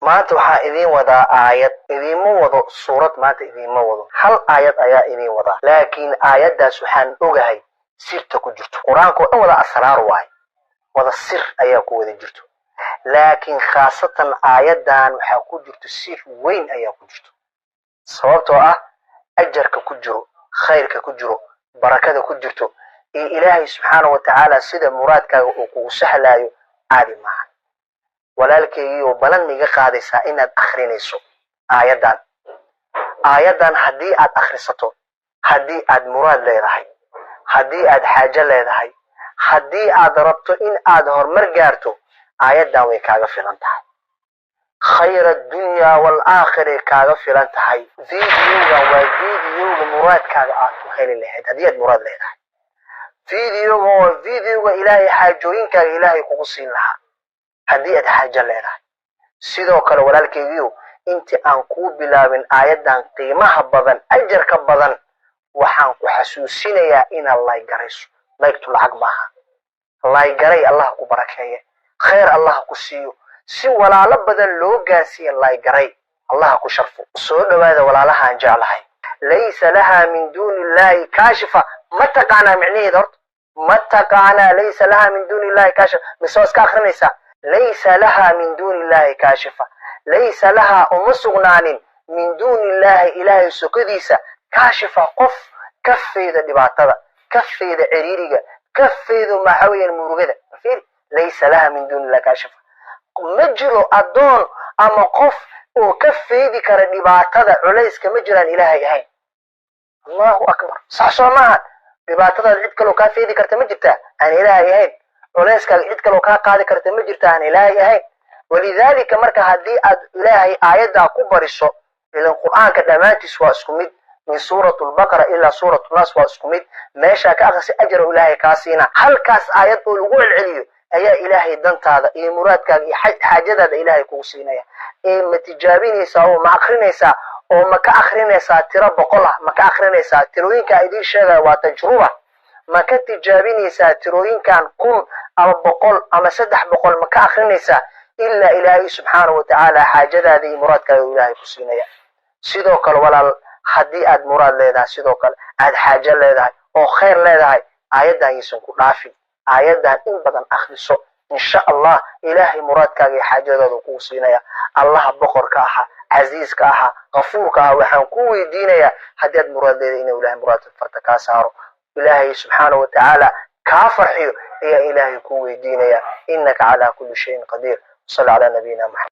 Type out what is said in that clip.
maanta waxaa idiin wadaa aayad idiinma wado suurad maanta idiinma wado hal aayad ayaa idiin wadaa laakiin aayaddaas waxaan ogahay sirta ku jirto qur-aanka oo dhan wada asraar waaye wada sir ayaa ku wada jirto laakiin khaasatan aayaddan waxaa ku jirto sir weyn ayaa ku jirto sababtoo ah ajarka ku jiro khayrka ku jiro barakada ku jirto iyo ilaahay subxaanahu wa tacaala sida muraadkaaga uu kugu sahlaayo caadi maaha walaalkeegiioo balan iga qaadaysaa inaad akhrinayso aayaddan haddii aad akhrisato haddii aad muraad leedahay haddii aad xaajo leedahay haddii aad rabto in aad horumar gaarto aayaddan way kaaga filan tahay khayr addunya waalaakhira kaaga filan tahay fiidiyowgan waa fiidiyowga muraadkaaga aad ku heli lahayd haddii aad muraad leedahay fiidiyowga waa fiidiyowga ilaahay xaajooyinkaaga ilaahay kugu siin lahaa haddii aad xaajo leedahay sidoo kale walaalkeygiiyow intii aan kuu bilaabin aayaddan qiimaha badan ajarka badan waxaan ku xasuusinayaa inaad laygarayso laygtu lacag maaha laygaray allah ku barakeeye khayr allah ku siiyo si walaalo badan loo gaarsiiya laygaray allah ku sharfo soo dhawaada walaalahaan jeclahay laysa laha min duuni illaahi kaashifa ma taqaanaa micnaheeda horta ma taqaanaa laysa laha min duuni illaahi kaashifa mise waa iska akrinaysaa ليس لها من دون الله كاشفة ليس لها أمسغنان من دون الله إله سكديسة كاشفة قف كفيد دبعتها كفيد عريرية كفيد محاوية المرغدة ليس لها من دون الله كاشفة مجرو أدون أما قف وكفيد كردبعتها عليس كمجرى الإله هاي الله أكبر صح شو معها دبعتها العيد كلو كفيد كرتمجتها عن إله هاي وليس عيد كلو قاعد كرت ما جرت عن إلهي هاي ولذلك مركا هدي إلهي آيات كبر الصو إلى القرآن كدمات سواء اسكميد من سورة البقرة إلى سورة الناس واسكميد ماشى كأغسي أجر إلهي كاسينا هل كاس آيات الوقوع العلي أي إلهي دنت هذا إيه مراد كان حاجة هذا إلهي كوسينا إيه متجابين يسا أو ما أخرين يسا أو ما كأخرين يسا ترى بقولة ما كأخرين يسا تروين كأيدي شغل وتجربة ما كنت جابينيسا تروين كان كون أما بقول أما سدح بقول ما كأخرنيسا إلا إلهي سبحانه وتعالى حاجة هذه مرادك إلهي كسينيا سيدوك ولا حدي أد مراد لهذا سيدوك أد حاجة لهذا أو خير لهذا آيادا يسنكو رافي آيادا إن بدن أخلصو إن شاء الله إلهي مرادك حاجة هذا كسينيا الله بقر كاها عزيز كاها غفور كاها وحن كوي دينيا حدي أد مراد لهذا إن إلهي مراد فرتكاسارو إلهي سبحانه وتعالى كافر حيو يا إلهي كوي دينيا إنك على كل شيء قدير صلى على نبينا محمد.